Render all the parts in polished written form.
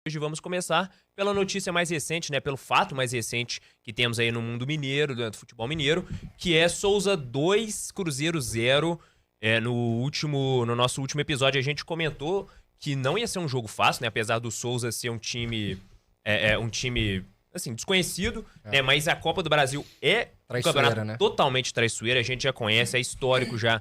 Hoje vamos começar pela notícia mais recente, né, pelo fato mais recente que temos aí no mundo mineiro, do futebol mineiro, que é Souza 2, Cruzeiro 0. No nosso último episódio a gente comentou que não ia ser um jogo fácil, né, apesar do Souza ser um time assim, desconhecido, né, mas a Copa do Brasil é um campeonato, né, totalmente traiçoeiro, a gente já conhece, é histórico já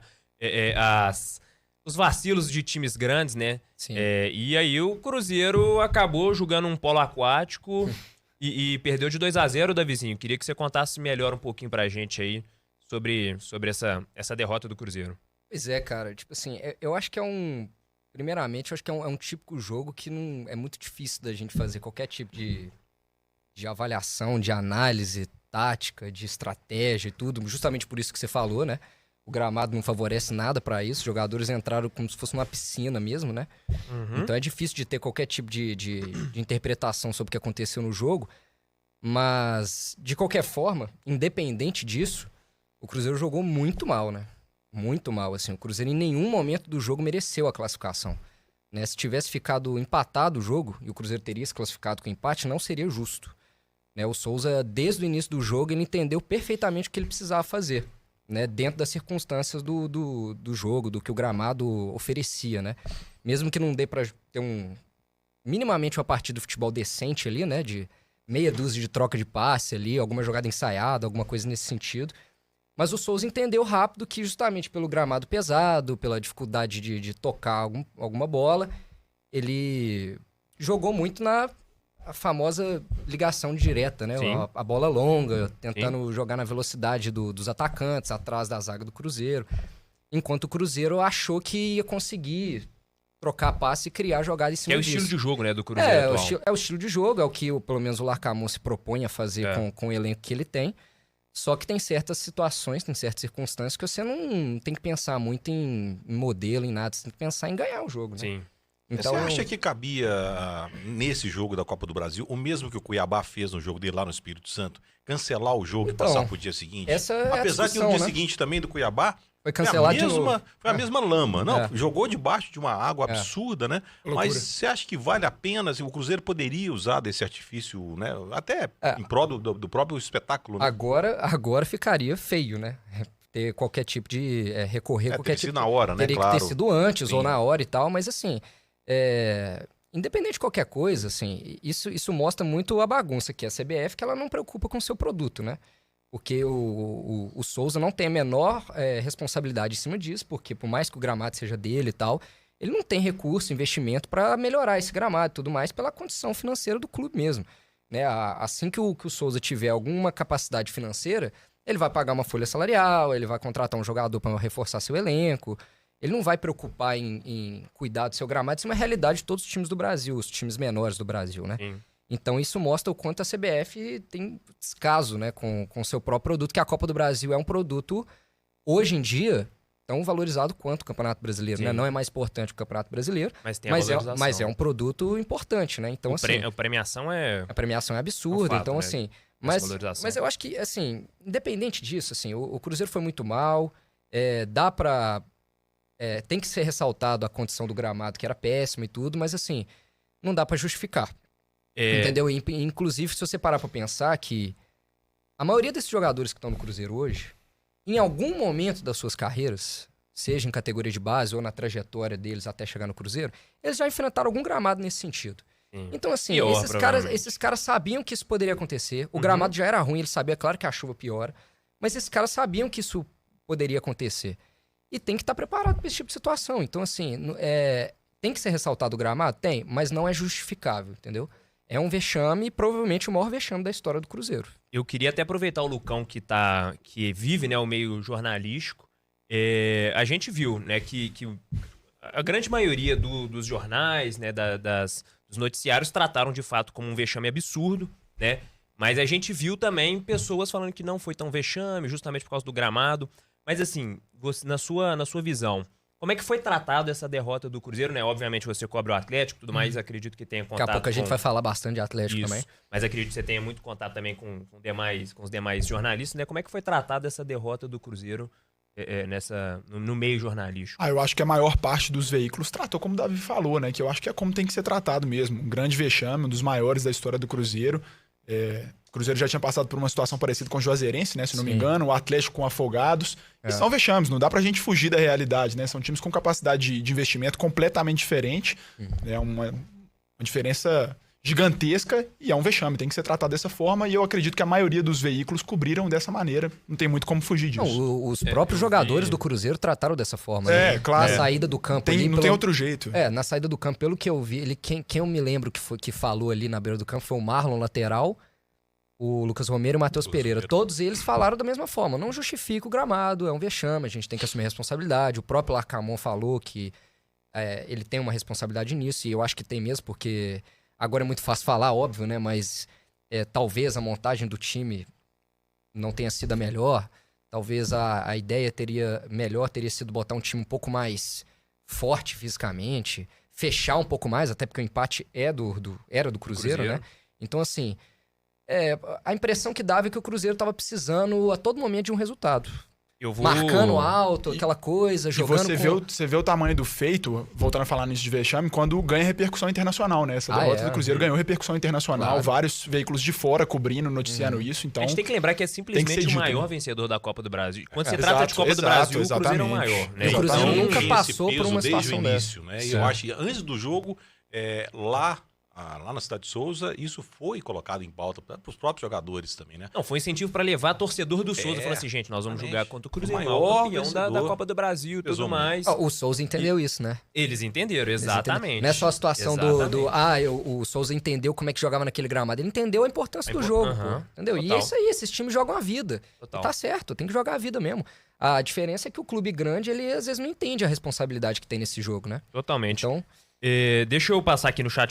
os vacilos de times grandes, né? Sim. E aí o Cruzeiro acabou jogando um polo aquático e perdeu de 2-0, Davizinho. Queria que você contasse melhor um pouquinho pra gente aí sobre essa derrota do Cruzeiro. Pois é, cara. Tipo assim, eu acho que primeiramente, eu acho que é um típico jogo que não é muito difícil da gente fazer qualquer tipo de avaliação, de análise tática, de estratégia e tudo. Justamente por isso que você falou, né? O gramado não favorece nada para isso. Os jogadores entraram como se fosse uma piscina mesmo, né? Uhum. Então é difícil de ter qualquer tipo de interpretação sobre o que aconteceu no jogo. Mas, de qualquer forma, independente disso, o Cruzeiro jogou muito mal, né? Muito mal, assim. O Cruzeiro em nenhum momento do jogo mereceu a classificação, né? Se tivesse ficado empatado o jogo e o Cruzeiro teria se classificado com empate, não seria justo, né? O Souza, desde o início do jogo, ele entendeu perfeitamente o que ele precisava fazer, né, dentro das circunstâncias do jogo, do que o gramado oferecia, né? Mesmo que não dê pra ter minimamente uma partida de futebol decente ali, né? De meia dúzia de troca de passe ali, alguma jogada ensaiada, alguma coisa nesse sentido. Mas o Souza entendeu rápido que justamente pelo gramado pesado, pela dificuldade de tocar alguma bola, ele jogou muito na famosa ligação direta, né? A bola longa, tentando jogar na velocidade dos atacantes, atrás da zaga do Cruzeiro. Enquanto o Cruzeiro achou que ia conseguir trocar passe e criar jogada em cima disso. É o estilo de jogo, né, do Cruzeiro atual. É o estilo de jogo, é o que pelo menos o Larcamón se propõe a fazer com o elenco que ele tem. Só que tem certas situações, tem certas circunstâncias que você não tem que pensar muito em modelo, em nada. Você tem que pensar em ganhar o jogo, né? Sim. Então, você acha que cabia, nesse jogo da Copa do Brasil, o mesmo que o Cuiabá fez no jogo dele lá no Espírito Santo, cancelar o jogo e passar pro dia seguinte? Apesar que no dia seguinte também do Cuiabá foi cancelado de novo. Foi a mesma lama. Não, jogou debaixo de uma água absurda, né? Loucura. Mas você acha que vale a pena? Assim, o Cruzeiro poderia usar desse artifício, né? Até em prol do próprio espetáculo, né? Agora ficaria feio, né? Ter qualquer tipo de recorrer qualquer tipo na hora, né? Teria que ter sido antes ou na hora e tal, mas assim, independente de qualquer coisa, assim, isso mostra muito a bagunça que é a CBF, que ela não preocupa com o seu produto, né? Porque o Souza não tem a menor responsabilidade em cima disso, porque por mais que o gramado seja dele e tal, ele não tem recurso, investimento para melhorar esse gramado e tudo mais pela condição financeira do clube mesmo, né? Assim que o Souza tiver alguma capacidade financeira, ele vai pagar uma folha salarial, ele vai contratar um jogador para reforçar seu elenco. Ele não vai preocupar em cuidar do seu gramado. Isso é uma realidade de todos os times do Brasil, os times menores do Brasil, né? Sim. Então isso mostra o quanto a CBF tem descaso, né, com o seu próprio produto, que a Copa do Brasil é um produto, hoje em dia, tão valorizado quanto o Campeonato Brasileiro, né? Não é mais importante o Campeonato Brasileiro, mas é um produto importante, né? Então, a premiação é... A premiação é absurda, então, né? assim... Mas eu acho que, assim, independente disso, assim, o Cruzeiro foi muito mal, dá pra... tem que ser ressaltado a condição do gramado, que era péssima e tudo, mas, assim, não dá pra justificar. Entendeu? Inclusive, se você parar pra pensar que a maioria desses jogadores que estão no Cruzeiro hoje, em algum momento das suas carreiras, seja em categoria de base ou na trajetória deles até chegar no Cruzeiro, eles já enfrentaram algum gramado nesse sentido. Então, assim, esses caras sabiam que isso poderia acontecer. O gramado já era ruim, eles sabiam, claro que a chuva piora, mas esses caras sabiam que isso poderia acontecer. E tem que estar preparado para esse tipo de situação. Então, assim, tem que ser ressaltado o gramado? Tem, mas não é justificável, entendeu? É um vexame, provavelmente o maior vexame da história do Cruzeiro. Eu queria até aproveitar o Lucão que vive, né, o meio jornalístico. A gente viu, né, que a grande maioria dos jornais, né, dos noticiários trataram de fato como um vexame absurdo, né? Mas a gente viu também pessoas falando que não foi tão vexame, justamente por causa do gramado. Mas assim, na sua visão, como é que foi tratado essa derrota do Cruzeiro, né? Obviamente você cobre o Atlético e tudo mais, acredito que tenha contato. Daqui a pouco a gente vai falar bastante de Atlético também. Mas acredito que você tenha muito contato também com os demais jornalistas, né? Como é que foi tratada essa derrota do Cruzeiro no meio jornalístico? Eu acho que a maior parte dos veículos tratou como o Davi falou, né? Que eu acho que é como tem que ser tratado mesmo. Um grande vexame, um dos maiores da história do Cruzeiro. O Cruzeiro já tinha passado por uma situação parecida com o Juazeirense, né? Se não me engano, o Atlético com Afogados. E são vexames, não dá pra gente fugir da realidade, né? São times com capacidade de investimento completamente diferente. É uma diferença gigantesca e é um vexame, tem que ser tratado dessa forma e eu acredito que a maioria dos veículos cobriram dessa maneira, não tem muito como fugir disso. Não, os próprios jogadores do Cruzeiro trataram dessa forma. Né? Claro. Na saída do campo. Não tem outro jeito. Na saída do campo, pelo que eu vi, quem eu me lembro que falou ali na beira do campo foi o Marlon, lateral, o Lucas Romero e o Matheus Pereira. Todos eles falaram da mesma forma, não justifica o gramado, é um vexame, a gente tem que assumir a responsabilidade. O próprio Larcamon falou que ele tem uma responsabilidade nisso e eu acho que tem mesmo, porque... Agora é muito fácil falar, óbvio, né? Mas talvez a montagem do time não tenha sido a melhor. Talvez a ideia teria sido botar um time um pouco mais forte fisicamente, fechar um pouco mais, até porque o empate era do Cruzeiro, né? Então, assim, a impressão que dava é que o Cruzeiro estava precisando a todo momento de um resultado. Marcando alto, aquela coisa, jogando. E você vê o tamanho do feito, voltando a falar nisso de vexame, quando ganha repercussão internacional, né? Essa derrota do Cruzeiro ganhou repercussão internacional, claro. Vários veículos de fora cobrindo, noticiando isso. Então, a gente tem que lembrar que é simplesmente o maior vencedor da Copa do Brasil. Quando se trata de Copa do Brasil, o Cruzeiro é o maior. Né? O Cruzeiro nunca passou por uma situação dessa. Né? E eu acho que antes do jogo, lá na Cidade de Souza, isso foi colocado em pauta para os próprios jogadores também, né? Não, foi incentivo para levar torcedor do Souza. Falando assim, gente, nós vamos jogar contra o Cruzeiro, maior campeão da Copa do Brasil e tudo mais. O Souza entendeu isso, né? Eles entenderam, exatamente. Não é só a situação o Souza entendeu como é que jogava naquele gramado. Ele entendeu a importância do jogo, pô, entendeu? Total. E é isso aí, esses times jogam a vida. Tá certo, tem que jogar a vida mesmo. A diferença é que o clube grande, ele às vezes não entende a responsabilidade que tem nesse jogo, né? Totalmente. Então... Deixa eu passar aqui no chat